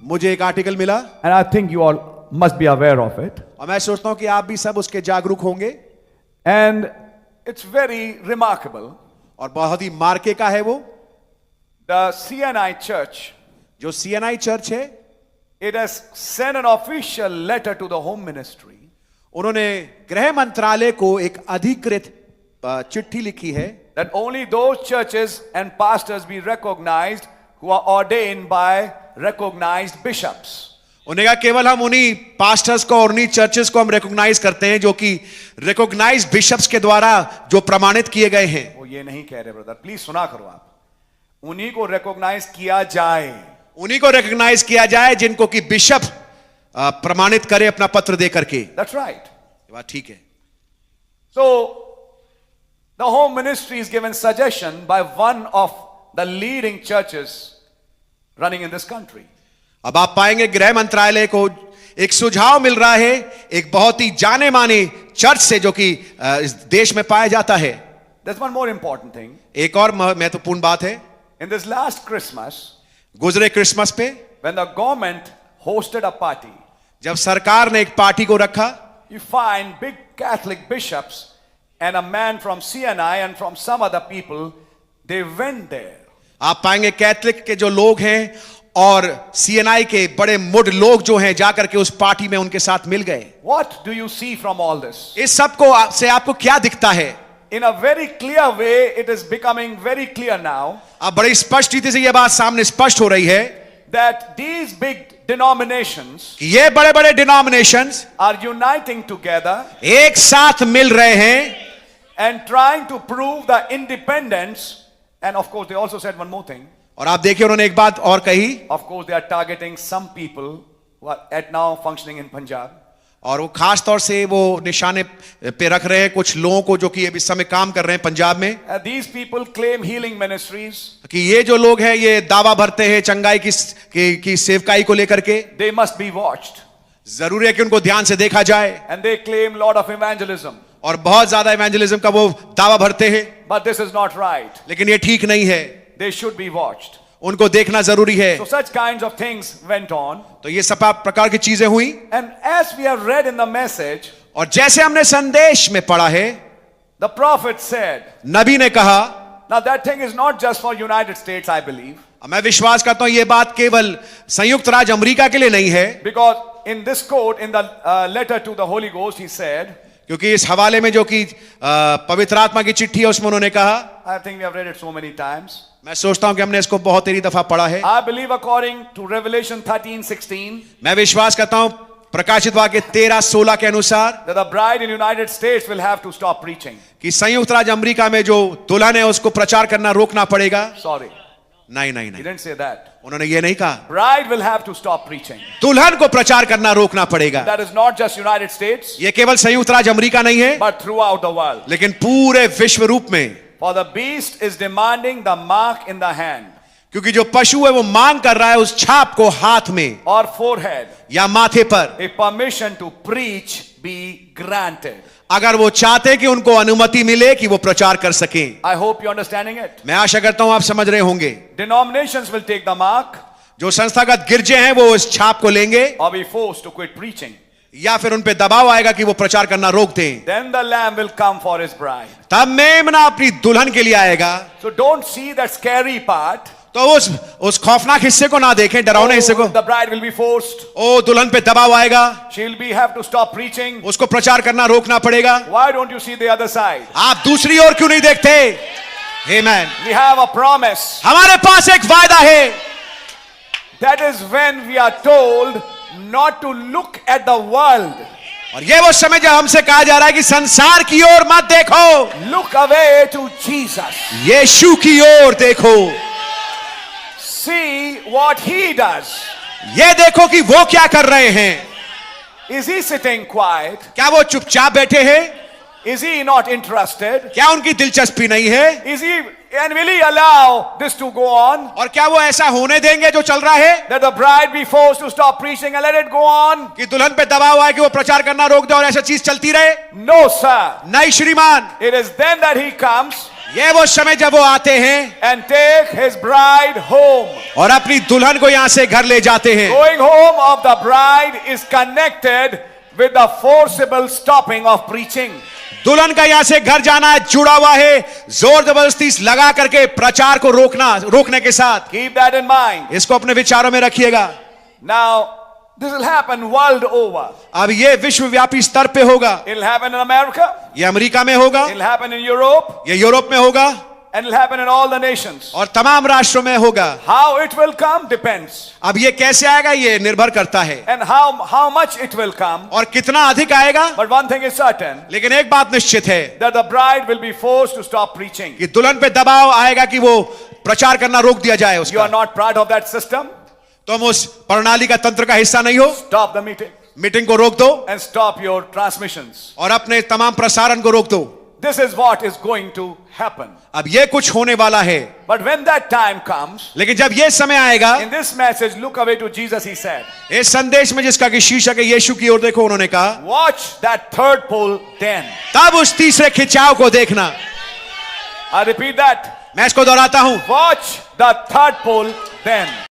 मुझे एक आर्टिकल मिला, and I think you all must be aware of it. और मैं सोचता हूं कि आप भी सब उसके जागरूक होंगे, And it's very remarkable. और बहुत ही मार्के का है वो। The CNI Church, जो CNI चर्च है, it has sent an official letter to the Home Ministry उन्होंने गृह मंत्रालय को एक अधिकृत चिट्ठी लिखी है that only those churches and pastors be recognized who are ordained by recognized bishops. उन्हें कहा केवल हम उन्हीं पास्टर्स को और उन्हीं चर्चेस को हम रिकॉग्नाइज करते हैं जो कि रिकॉग्नाइज्ड बिशप्स के द्वारा जो प्रमाणित किए गए हैं। वो ये नहीं कह रहे ब्रदर, प्लीज सुना करो आप। उन्हीं को रिकॉग्नाइज किया जाए, उन्हीं को रिकॉग्नाइज किया जाए जिनको कि बिशप प्रमाणित करे अपना पत्र दे करके। That's right. ये बात ठीक है। So the Home Ministry is given suggestion by one of the leading churches running in this country. अब आप पाएंगे गृह मंत्रालय को एक सुझाव मिल रहा है एक बहुत ही जाने माने चर्च से जो कि इस देश में पाया जाता है। There's one more important thing. एक और महत्वपूर्ण बात है, In this last Christmas, गुजरे क्रिसमस पे when the government hosted a party, जब सरकार ने एक पार्टी को रखा, you find big Catholic bishops and a man from CNI and from some other people, they went there. आप पाएंगे कैथलिक के जो लोग हैं और CNI के बड़े मुड लोग जो हैं जाकर के उस पार्टी में उनके साथ मिल गए। What do you see from all this? इस सब को से आपको क्या दिखता है? In a very clear way, it is becoming very clear now अब बड़ी स्पष्ट रीति से यह बात सामने स्पष्ट हो रही है that these big denominations कि ये बड़े बड़े डिनोमिनेशंस are uniting together एक साथ मिल रहे हैं and trying to prove the independence. And of course, they also said one more thing. और आप देखिए उन्होंने एक बात और कही, Of course, they are targeting some people who are at now functioning in Punjab. और वो खास तौर से वो निशाने पे रख रहे हैं कुछ लोगों को जो कि अभी समय काम कर रहे हैं पंजाब में। These people claim healing ministries. कि ये जो लोग हैं ये दावा भरते हैं चंगाई की सेवकाई को लेकर के। They must be watched. जरूरी है कि उनको ध्यान से देखा जाए। And they claim lot of evangelism. और बहुत ज्यादा इवेंजलिज्म का वो दावा भरते हैं। But this is not right. लेकिन ये ठीक नहीं है। They should be watched. उनको देखना जरूरी है। So such kinds of things went on. तो ये सब प्रकार की चीजें हुई। And as we have read in the message, और जैसे हमने संदेश में पढ़ा है, the prophet said, नबी ने कहा, now that thing is not just for United States, I believe. मैं विश्वास करता हूं ये बात केवल संयुक्त राज्य अमेरिका के लिए नहीं है। Because in this quote, in the letter to the Holy Ghost, he said, क्योंकि इस हवाले में जो कि पवित्र आत्मा की चिट्ठी है उसमें उन्होंने कहा, I think we have read it so many times. मैं सोचता हूं कि हमने इसको बहुत ही दफा पढ़ा है। I believe according to Revelation 13:16, मैं विश्वास करता हूं प्रकाशित वाक्य 13:16 के अनुसार that the bride in United States will have to stop preaching. कि संयुक्त राज्य अमेरिका में जो दुल्हन है उसको प्रचार करना रोकना पड़ेगा। Sorry, नहीं नहीं he नहीं, didn't say that. उन्होंने ये नहीं कहा। Bride will have to stop preaching. दुल्हन को प्रचार करना रोकना पड़ेगा। That is not just United States, ये केवल संयुक्त राज्य अमेरिका नहीं है, but throughout the world. लेकिन पूरे विश्व रूप में। For the beast is demanding the mark in the hand, क्योंकि जो पशु है वो मांग कर रहा है उस छाप को हाथ में or forehead, या माथे पर। a permission to preach be granted. अगर वो चाहते कि उनको अनुमति मिले कि वो प्रचार कर सकें। I hope you're understanding it. मैं आशा करता हूं आप समझ रहे होंगे। Denominations will take the mark जो संस्थागत गिरजे हैं वो इस छाप को लेंगे or be forced to quit preaching. या फिर उन पे दबाव आएगा कि वो प्रचार करना रोक दें। Then the lamb will come for his bride. तब मेमना अपनी दुल्हन के लिए आएगा। So don't see that scary part. तो उस खौफनाक हिस्से को ना देखें, डरावने हिस्से को। The bride will be forced. ओ दुल्हन पे दबाव आएगा, She will be have to stop preaching. उसको प्रचार करना रोकना पड़ेगा। Why don't you see the other side? आप दूसरी ओर क्यों नहीं देखते? Amen. We have a promise. हमारे पास एक वायदा है। That is when we are told not to look at the world. और ये वो समय जब हमसे कहा जा रहा है कि संसार की ओर मत देखो, Look away to Jesus. यीशु की ओर देखो। See what he does. ये देखो कि वो क्या कर रहे हैं। Is he sitting quiet? क्या वो चुपचाप बैठे हैं? Is he not interested? क्या उनकी दिलचस्पी नहीं है? Is he, and will he allow this to go on? और क्या वो ऐसा होने देंगे जो चल रहा है That the bride be forced to stop preaching and let it go on? कि दुल्हन पे दबाव आए कि वो प्रचार करना रोक दे और ऐसा चीज चलती रहे? No, sir. नहीं श्रीमान। It is then that he comes ये वो समय जब वो आते हैं and take his bride home. और अपनी दुल्हन को यहां से घर ले जाते हैं. Going home of the bride is connected with the forcible stopping of preaching. दुल्हन का यहां से घर जाना जुड़ा हुआ है जोर जबरदस्ती लगा करके प्रचार को रोकने के साथ. Keep that in mind. इसको अपने विचारों में रखिएगा. Now, this will happen world over. अब ये विश्वव्यापी स्तर पे होगा. It'll happen in America. ये अमेरिका में होगा, It'll happen in Europe. ये यूरोप में होगा And it'll happen in all the nations. और तमाम राष्ट्रों में होगा. How it will come depends. अब ये कैसे आएगा ये निर्भर करता है And how much it will come. और कितना अधिक आएगा. But one thing is certain. लेकिन एक बात निश्चित है That the bride will be forced to stop preaching. कि दुल्हन पे दबाव आएगा कि वो प्रचार करना रोक दिया जाए You उसका. are not part of that system. तुम उस प्रणाली का तंत्र का हिस्सा नहीं हो. Stop the meeting. मीटिंग को रोक दो And stop your transmissions. और अपने तमाम प्रसारण को रोक दो. This is what is going to happen. अब ये कुछ होने वाला है. But when that time comes, लेकिन जब ये समय आएगा, in this message, look away to Jesus, he said. इस संदेश में जिसका कि शीर्षक है यीशु की ओर देखो, उन्होंने कहा Watch that third pole then. तब उस तीसरे खिंचाव को देखना. I repeat that. मैं इसको दोहराता हूं. Watch the third pole then.